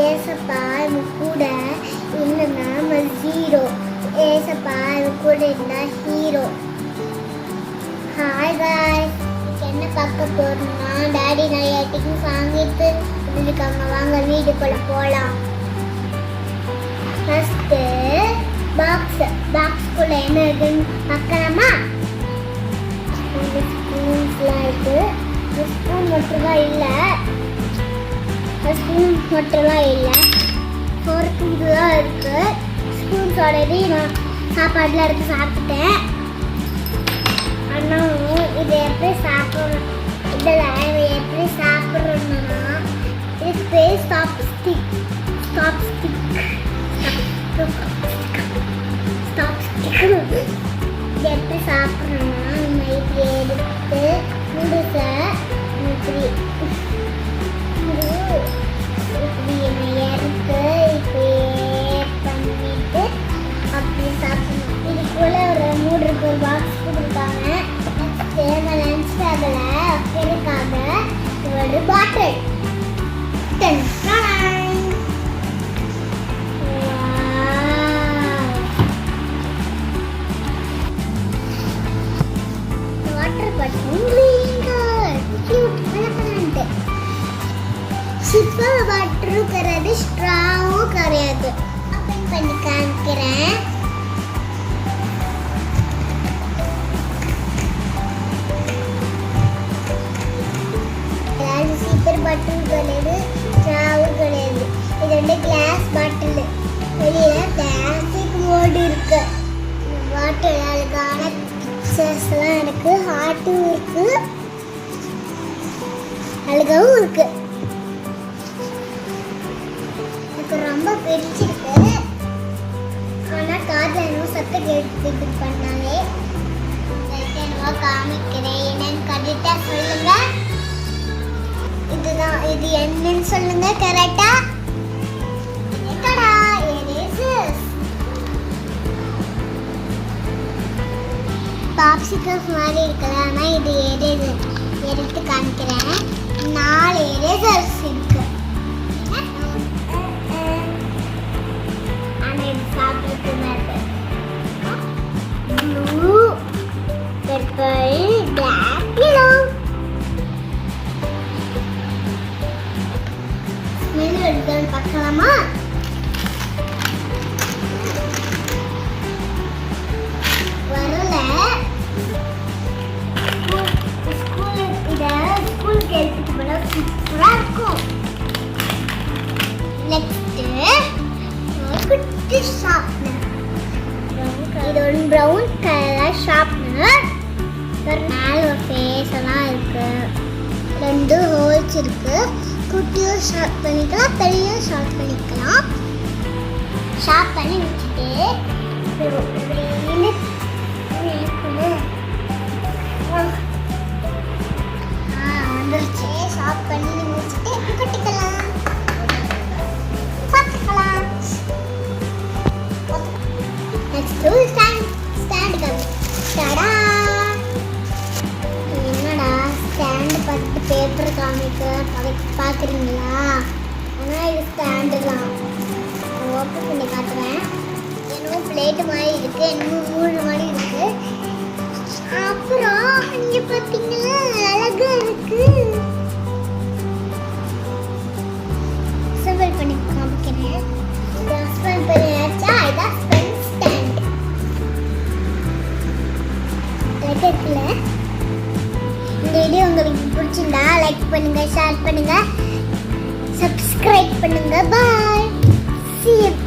ஏசப்பா கூட இல்லைன்னா நம்ம ஜீரோ. ஏசப்பா கூட இருந்தா ஹீரோ. ஹாய் காய்ஸ், என்ன பார்க்க போறோம்னா டாடி நிறைய டிக்கெட்ஸ் வாங்கிட்டு இருக்காங்க. வாங்க வீட்டுக்குள்ள போகலாம். ஃபர்ஸ்ட் பாக்ஸ்குள்ள என்ன இருக்குன்னு பார்க்கலாமா? ஸ்பூன்ஸ்லாம் இருக்கு. ஸ்பூன் மட்டும்தான் இல்லை, ஃபோர்க்கு இதுதான் இருக்கு. ஸ்பூன்ஸ் ஆல்ரெடி நான் சாப்பாடுலாம் எடுத்து சாப்பிட்டேன். ஆனால் இதை எப்படி சாப்பிட்றோம், இதில் எப்படி சாப்பிட்றோம்னா இது பேர் ஸ்டாப்ஸ்டிக். இது எப்படி சாப்பிட்றோம்னா நம்ம இப்படி எடுத்து நூடுல்ஸை இப்படி எடுத்து இப்படி பண்ணிட்டு அப்படி சாப்பிடணும். இதுக்குள்ள ஒரு நூடுல்ஸ் ஒரு பாக்ஸ் கொடுத்துருக்காங்க. நெக்ஸ்ட்டு லஞ்ச் பேக்கில் வைக்கிறதுக்காக ஒரு பாட்டில். Water bottle super. வாட்டரும் கிடையாது, ஸ்ட்ராவும் கிடையாது. ஓப்பன் பண்ணி காமிக்கிறேன். சூப்பர் பாட்டில் கிடையாது, ஸ்ட்ராவும் கிடையாது. இது வந்து கிளாஸ் பாட்டில். வெளியில பிளாஸ்டிக் போர்டு இருக்கு. பாட்டில் அழகான பிக்சர்ஸ்லாம் இருக்கு, ஹார்ட்டும் இருக்கு, அழகாவும் இருக்கு. எனக்கு ரொம்ப பிடிச்சிருக்கு. ஆனால் காதில் என்னவோ சத்தம் கேட்டு பண்ணாலே என்னவோ காமிக்கிறேன். என்னன்னு கரெக்டாக சொல்லுங்க. இதுதான், இது என்னன்னு சொல்லுங்க கரெக்டா. பாப்சிக்கல்ஸ் மாதிரி இருக்குல்ல, ஆனால் இது எரேசர். எடுத்து காமிக்கிறேன். 4 எரேசர்ஸ் இருக்கு. ஆனால் இது சாப்பிட்றதுக்கு blue, purple, black, yellow. Smell எடுத்துன்னு பார்க்கலாமா? சூப்பராக இருக்கும். நெக்ஸ்ட்டு குட்டி ஷார்ப்னர். இது ஒரு ப்ரௌன் கலர் ஷார்ப்னர். மேலே ஒரு ஃபேஸ் எல்லாம் இருக்கு. 2 ஹோல்ஸ் இருக்கு. குட்டியும் ஷார்ப் பண்ணிக்கலாம், பெரியும் ஷார்ப் பண்ணிக்கலாம். ஷார்ப் பண்ணி வச்சுட்டு வந்துருச்சு. ஷார்ப் பண்ணி முடிச்சுட்டு கட்டிக்கலாம், பார்த்துக்கலாம். நெக்ஸ்ட்டு ஸ்டாண்டு காமிடா. என்னடா ஸ்டாண்டு பார்த்துட்டு பேப்பர் பார்க்குறீங்களா? ஆனால் இது ஸ்டாண்டு தான். ஓப்பன் பண்ணி காட்டுறேன். என்னமோ பிளேட்டு மாதிரி இருக்குது, என்னமோ மூணு மாதிரி இருக்குது. அப்புறம் இங்கே பார்த்தீங்களா அழகா இருக்கு. அசம்பிள் பண்ணி காமிக்கிறேன். அசம்பிள் பண்ணியாச்சா? இதான் பென் ஸ்டாண்ட். இருக்குல்ல. இந்த வீடியோ உங்களுக்கு பிடிச்சிருந்தா லைக் பண்ணுங்க, ஷேர் பண்ணுங்க, சப்ஸ்கிரைப் பண்ணுங்க. பாய். See you.